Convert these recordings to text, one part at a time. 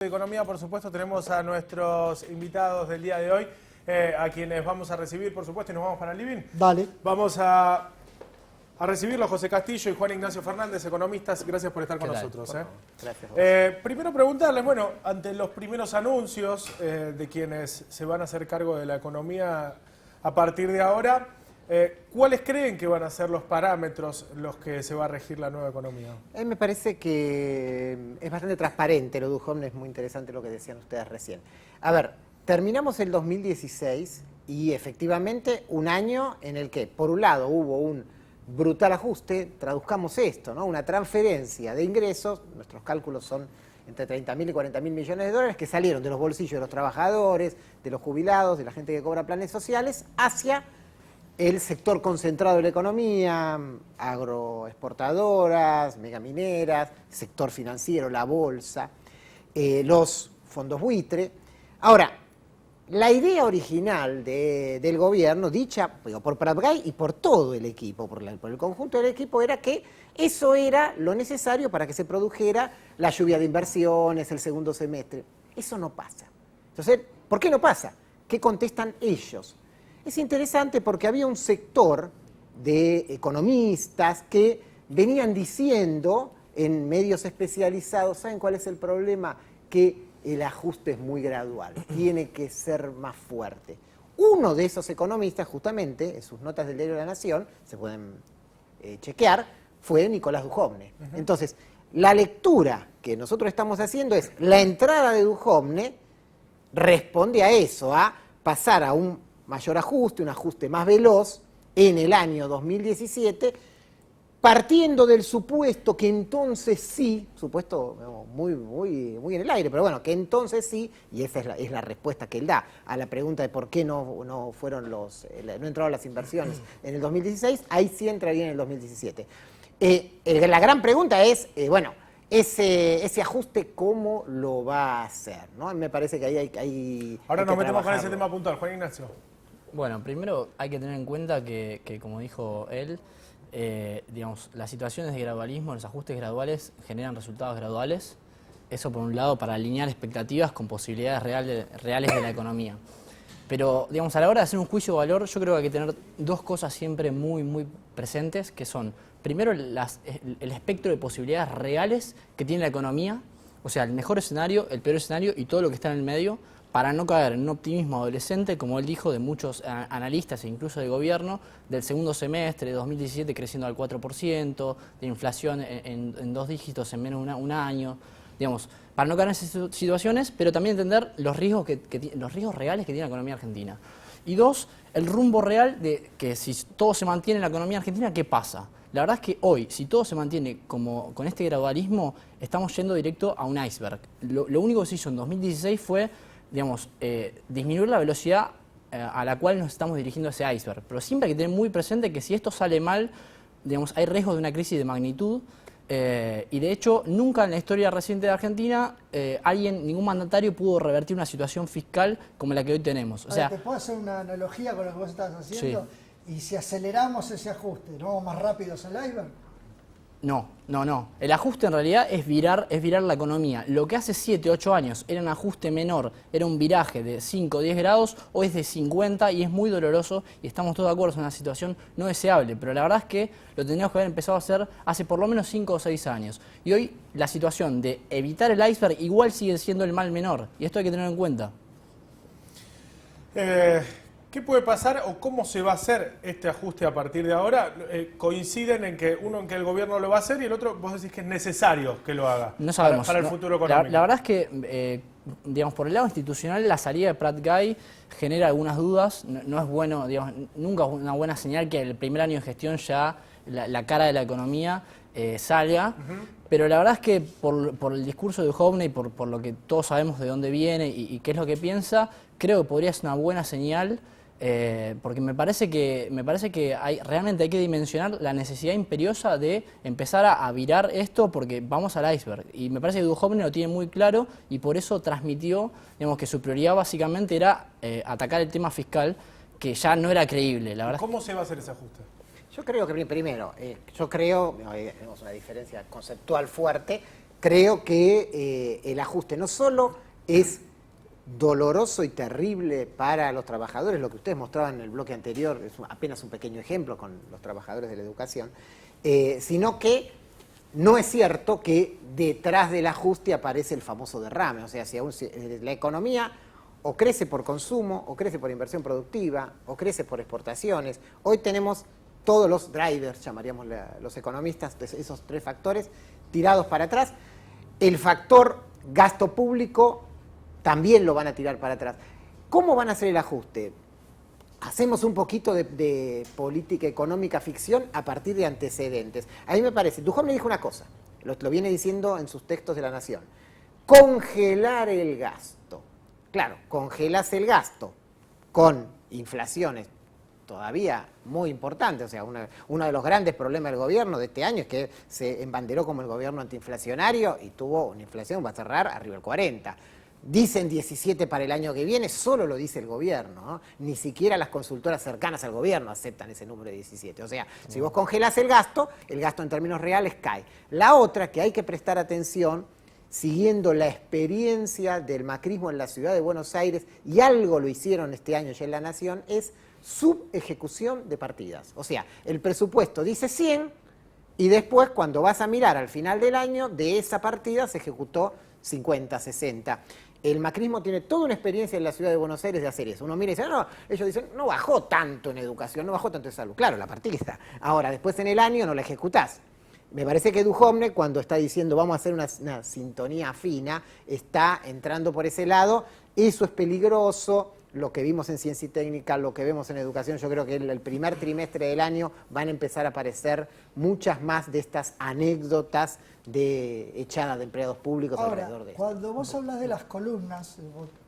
De Economía, por supuesto, tenemos a nuestros invitados del día de hoy, a quienes vamos a recibir, por supuesto, y nos vamos para el living. Dale. Vamos a recibirlos, José Castillo y Juan Ignacio Fernández, economistas. Gracias por estar con nosotros. Gracias. Primero preguntarles, bueno, ante los primeros anuncios de quienes se van a hacer cargo de la economía a partir de ahora, ¿cuáles creen que van a ser los parámetros los que se va a regir la nueva economía? Me parece que es bastante transparente lo de Duhovne, es muy interesante lo que decían ustedes recién. A ver, terminamos el 2016 y efectivamente un año en el que, por un lado, hubo un brutal ajuste, traduzcamos esto, ¿no? Una transferencia de ingresos, nuestros cálculos son entre 30.000 y 40.000 millones de dólares que salieron de los bolsillos de los trabajadores, de los jubilados, de la gente que cobra planes sociales, hacia el sector concentrado de la economía, agroexportadoras, megamineras, sector financiero, la bolsa, los fondos buitre. Ahora, la idea original del gobierno, dicha por Pratgay y por todo el equipo, por el conjunto del equipo, era que eso era lo necesario para que se produjera la lluvia de inversiones, el segundo semestre. Eso no pasa. Entonces, ¿por qué no pasa? ¿Qué contestan ellos? Es interesante porque había un sector de economistas que venían diciendo en medios especializados, ¿saben cuál es el problema? Que el ajuste es muy gradual, tiene que ser más fuerte. Uno de esos economistas, justamente, en sus notas del diario La Nación, se pueden chequear, fue Nicolás Duhovne. Entonces, la lectura que nosotros estamos haciendo es, la entrada de Duhovne responde a eso, a pasar a un mayor ajuste, un ajuste más veloz en el año 2017, partiendo del supuesto que entonces sí, supuesto muy en el aire, pero bueno, que entonces sí, y esa es la respuesta que él da a la pregunta de por qué no entraron las inversiones en el 2016, ahí sí entraría en el 2017. La gran pregunta es, bueno, ese ajuste, ¿cómo lo va a hacer? ¿No? Me parece que ahí hay Ahora nos metemos con ese trabajarlo. tema puntual. Juan Ignacio. Bueno, primero hay que tener en cuenta que como dijo él, digamos, las situaciones de gradualismo, los ajustes graduales generan resultados graduales. Eso por un lado para alinear expectativas con posibilidades reales de la economía. Pero, digamos, a la hora de hacer un juicio de valor, yo creo que hay que tener dos cosas siempre muy presentes, que son, primero, el espectro de posibilidades reales que tiene la economía, o sea, el mejor escenario, el peor escenario y todo lo que está en el medio, para no caer en un optimismo adolescente, como él dijo, de muchos analistas e incluso de gobierno, del segundo semestre de 2017 creciendo al 4%, de inflación en 2 dígitos en menos de un año, digamos, para no caer en esas situaciones, pero también entender los riesgos los riesgos reales que tiene la economía argentina. Y dos, el rumbo real de que si todo se mantiene en la economía argentina, ¿qué pasa? La verdad es que hoy, si todo se mantiene como con este gradualismo, estamos yendo directo a un iceberg. Lo único que se hizo en 2016 fue, digamos, disminuir la velocidad a la cual nos estamos dirigiendo a ese iceberg. Pero siempre hay que tener muy presente que si esto sale mal, digamos, hay riesgo de una crisis de magnitud. Y de hecho, nunca en la historia reciente de Argentina, ningún mandatario pudo revertir una situación fiscal como la que hoy tenemos. O sea, ¿te puedo hacer una analogía con lo que vos estás haciendo? Sí. Y si aceleramos ese ajuste, ¿no vamos más rápidos al iceberg? No. El ajuste en realidad es virar la economía. Lo que hace 7, 8 años era un ajuste menor, era un viraje de 5 o 10 grados, hoy es de 50 y es muy doloroso y estamos todos de acuerdo, es una situación no deseable, pero la verdad es que lo tendríamos que haber empezado a hacer hace por lo menos 5 o 6 años. Y hoy la situación de evitar el iceberg igual sigue siendo el mal menor y esto hay que tenerlo en cuenta. ¿Qué puede pasar o cómo se va a hacer este ajuste a partir de ahora? Coinciden en que uno en que el gobierno lo va a hacer y el otro vos decís que es necesario que lo haga. No sabemos. Para el futuro económico. La verdad es que, digamos, por el lado institucional, la salida de Pratgay genera algunas dudas. No es bueno, digamos, nunca es una buena señal que el primer año de gestión ya la cara de la economía salga. Pero la verdad es que por el discurso de Duhovne y por lo que todos sabemos de dónde viene y qué es lo que piensa, creo que podría ser una buena señal. Porque me parece que realmente hay que dimensionar la necesidad imperiosa de empezar a virar esto porque vamos al iceberg. Y me parece que Duhovne lo tiene muy claro y por eso transmitió, digamos, que su prioridad básicamente era atacar el tema fiscal, que ya no era creíble. La verdad. ¿Cómo se va a hacer ese ajuste? Yo creo que primero, tenemos una diferencia conceptual fuerte. creo que el ajuste no solo es doloroso y terrible para los trabajadores, lo que ustedes mostraban en el bloque anterior, es apenas un pequeño ejemplo con los trabajadores de la educación, sino que no es cierto que detrás del ajuste aparece el famoso derrame. O sea, si la economía o crece por consumo, o crece por inversión productiva, o crece por exportaciones. Hoy tenemos todos los drivers, llamaríamos los economistas, esos tres factores, tirados para atrás. El factor gasto público también lo van a tirar para atrás. ¿Cómo van a hacer el ajuste? Hacemos un poquito de política económica ficción a partir de antecedentes. A mí me parece, Duhovne dijo una cosa, lo viene diciendo en sus textos de La Nación, congelar el gasto. Claro, congelas el gasto con inflaciones todavía muy importantes. O sea, uno de los grandes problemas del gobierno de este año es que se embanderó como el gobierno antiinflacionario y tuvo una inflación, va a cerrar arriba del 40%. Dicen 17 para el año que viene, solo lo dice el gobierno, ¿no? Ni siquiera las consultoras cercanas al gobierno aceptan ese número de 17. O sea, si vos congelás el gasto en términos reales cae. La otra que hay que prestar atención, siguiendo la experiencia del macrismo en la ciudad de Buenos Aires, y algo lo hicieron este año ya en La Nación, es subejecución de partidas. O sea, el presupuesto dice 100 y después cuando vas a mirar al final del año, de esa partida se ejecutó 50, 60. El macrismo tiene toda una experiencia en la ciudad de Buenos Aires de hacer eso. Uno mira y dice, no, ellos dicen, no bajó tanto en educación, no bajó tanto en salud. Claro, la partida. Ahora, después en el año no la ejecutás. Me parece que Duhovne, cuando está diciendo vamos a hacer una sintonía fina, está entrando por ese lado. Eso es peligroso. Lo que vimos en ciencia y técnica, lo que vemos en educación, yo creo que en el primer trimestre del año van a empezar a aparecer muchas más de estas anécdotas de echada de empleados públicos alrededor de esto. Cuando vos hablas de las columnas,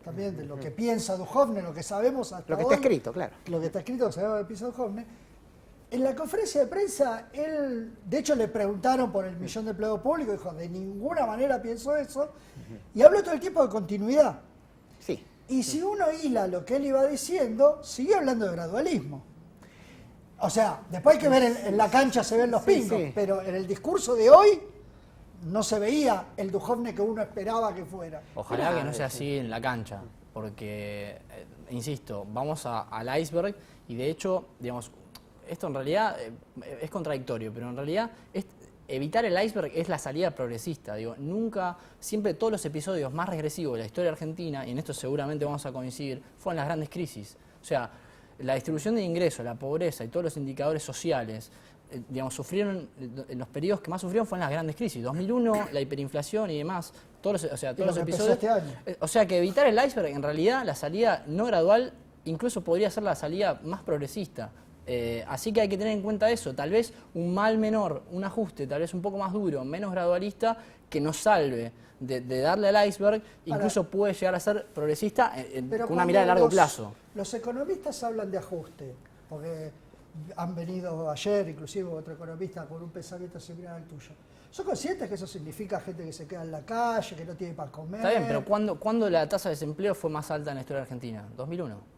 también de lo que piensa Duhovne, lo que sabemos hasta Lo que hoy, está escrito, claro. Lo que está escrito, lo que sabemos que piensa Duhovne. En la conferencia de prensa, él, de hecho le preguntaron por el millón de empleados públicos, dijo, de ninguna manera pienso eso, y habló todo el tiempo de continuidad. Sí. Y si uno hila lo que él iba diciendo, siguió hablando de gradualismo. O sea, después hay que ver en la cancha se ven los pingos, sí. pero en el discurso de hoy no se veía el Duhovne que uno esperaba que fuera. Ojalá que no sea así en la cancha, porque, insisto, vamos al iceberg y de hecho, digamos, esto en realidad es contradictorio, pero en realidad evitar el iceberg es la salida progresista. Digo, nunca, siempre todos los episodios más regresivos de la historia argentina, y en esto seguramente vamos a coincidir, fueron las grandes crisis. O sea, la distribución de ingresos, la pobreza y todos los indicadores sociales, digamos, sufrieron, en los periodos que más sufrieron fueron las grandes crisis. 2001, la hiperinflación y demás, todos los episodios. Este año. O sea, que evitar el iceberg, en realidad, la salida no gradual, incluso podría ser la salida más progresista. Así que hay que tener en cuenta eso, tal vez un mal menor, un ajuste tal vez un poco más duro, menos gradualista, que nos salve de darle al iceberg, incluso puede llegar a ser progresista con una mirada a largo plazo. Los economistas hablan de ajuste, porque han venido ayer, inclusive otro economista con un pensamiento similar al tuyo. ¿Son conscientes que eso significa gente que se queda en la calle, que no tiene para comer? Está bien, pero ¿cuándo la tasa de desempleo fue más alta en la historia argentina? 2001.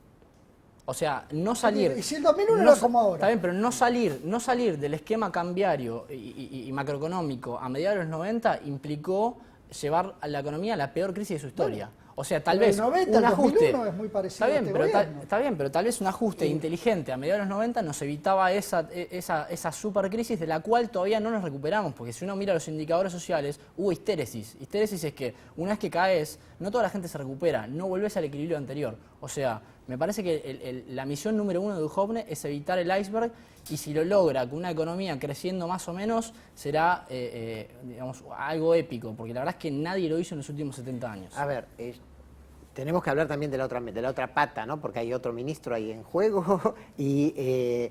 O sea, no salir... Y si el 2001 era como ahora. Está bien, pero no salir del esquema cambiario y macroeconómico a mediados de los 90 implicó llevar a la economía a la peor crisis de su historia. Bueno, o sea, tal vez el 90, un el ajuste... 2001 es muy parecido está bien, a este pero gobierno. está bien, pero tal vez un ajuste inteligente a mediados de los 90 nos evitaba esa supercrisis de la cual todavía no nos recuperamos, porque si uno mira los indicadores sociales, hubo histéresis. Histéresis es que una vez que caes, no toda la gente se recupera, no volvés al equilibrio anterior. O sea, me parece que la misión número uno de Duhovne es evitar el iceberg, y si lo logra con una economía creciendo más o menos, será digamos, algo épico, porque la verdad es que nadie lo hizo en los últimos 70 años. A ver, tenemos que hablar también de la otra pata, ¿no? Porque hay otro ministro ahí en juego y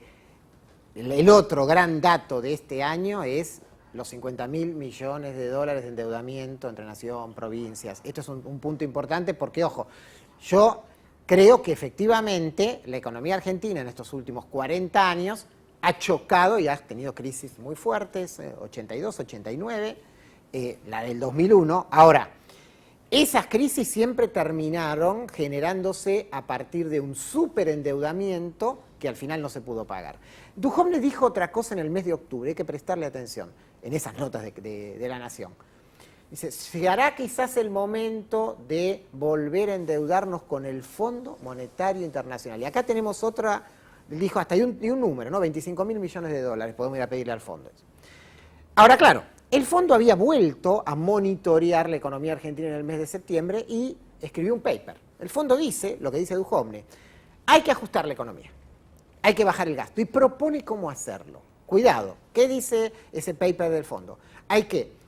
el otro gran dato de este año es los 50.000 millones de dólares de endeudamiento entre nación, provincias. Esto es un punto importante porque, ojo, yo creo que efectivamente la economía argentina en estos últimos 40 años ha chocado y ha tenido crisis muy fuertes, 82, 89, la del 2001. Ahora, esas crisis siempre terminaron generándose a partir de un superendeudamiento que al final no se pudo pagar. Duhovne dijo otra cosa en el mes de octubre, hay que prestarle atención en esas notas de La Nación. Dice, llegará quizás el momento de volver a endeudarnos con el Fondo Monetario Internacional. Y acá tenemos otra, dijo hasta un número, ¿no? 25.000 millones de dólares, podemos ir a pedirle al fondo. Ahora, claro, el fondo había vuelto a monitorear la economía argentina en el mes de septiembre y escribió un paper. El fondo dice, lo que dice Duhovne, hay que ajustar la economía, hay que bajar el gasto y propone cómo hacerlo. Cuidado, ¿qué dice ese paper del fondo? Hay que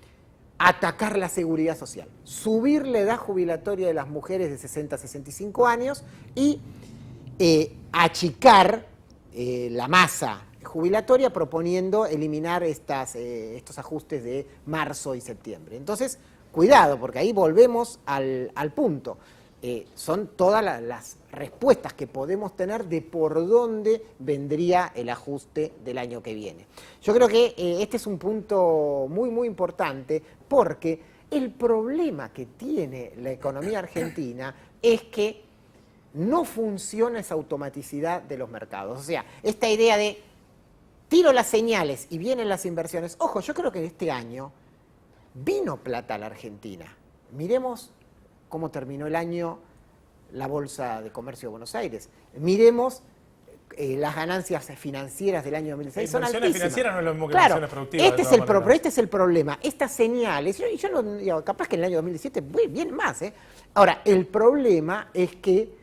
atacar la seguridad social, subir la edad jubilatoria de las mujeres de 60 a 65 años y achicar la masa jubilatoria proponiendo eliminar estos ajustes de marzo y septiembre. Entonces, cuidado, porque ahí volvemos al punto. Son todas las respuestas que podemos tener de por dónde vendría el ajuste del año que viene. Yo creo que este es un punto muy, muy importante porque el problema que tiene la economía argentina es que no funciona esa automaticidad de los mercados. O sea, esta idea de tiro las señales y vienen las inversiones. Ojo, yo creo que este año vino plata a la Argentina. Miremos cómo terminó el año la Bolsa de Comercio de Buenos Aires. Miremos las ganancias financieras del año 2006 son altísimas. Inversiones financieras no es lo mismo que claro, inversiones productivas. Este es el problema. Estas señales, yo no, digo, capaz que en el año 2017 viene más. Ahora, el problema es que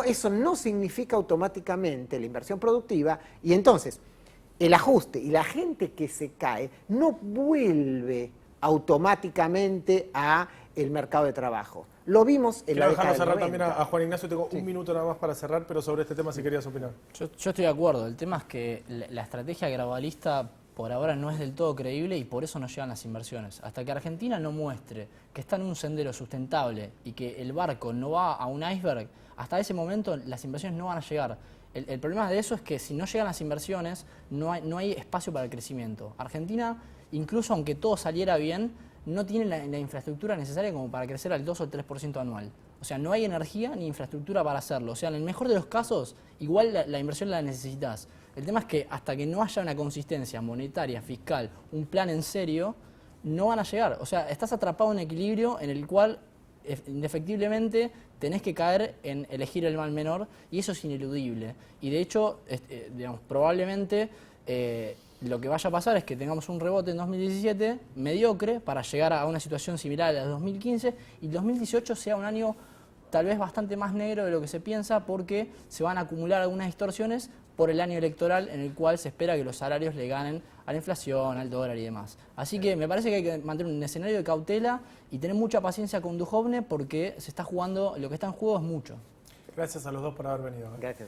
eso no significa automáticamente la inversión productiva y entonces el ajuste y la gente que se cae no vuelve automáticamente a el mercado de trabajo. Lo vimos en la década del 90. Quiero dejarlo cerrar también a Juan Ignacio, tengo un minuto nada más para cerrar, pero sobre este tema si querías opinar. Yo estoy de acuerdo, el tema es que la estrategia gradualista por ahora no es del todo creíble y por eso no llegan las inversiones. Hasta que Argentina no muestre que está en un sendero sustentable y que el barco no va a un iceberg, hasta ese momento las inversiones no van a llegar. El problema de eso es que si no llegan las inversiones, no hay espacio para el crecimiento. Argentina, incluso aunque todo saliera bien, no tiene la infraestructura necesaria como para crecer al 2 o el 3% anual. O sea, no hay energía ni infraestructura para hacerlo. O sea, en el mejor de los casos, igual la inversión la necesitas. El tema es que hasta que no haya una consistencia monetaria, fiscal, un plan en serio, no van a llegar. O sea, estás atrapado en un equilibrio en el cual indefectiblemente tenés que caer en elegir el mal menor y eso es ineludible. Y de hecho, digamos, probablemente lo que vaya a pasar es que tengamos un rebote en 2017 mediocre para llegar a una situación similar a la de 2015 y 2018 sea un año tal vez bastante más negro de lo que se piensa porque se van a acumular algunas distorsiones por el año electoral en el cual se espera que los salarios le ganen a la inflación, al dólar y demás. Así que me parece que hay que mantener un escenario de cautela y tener mucha paciencia con Duhovne porque se está jugando, lo que está en juego es mucho. Gracias a los dos por haber venido. Gracias.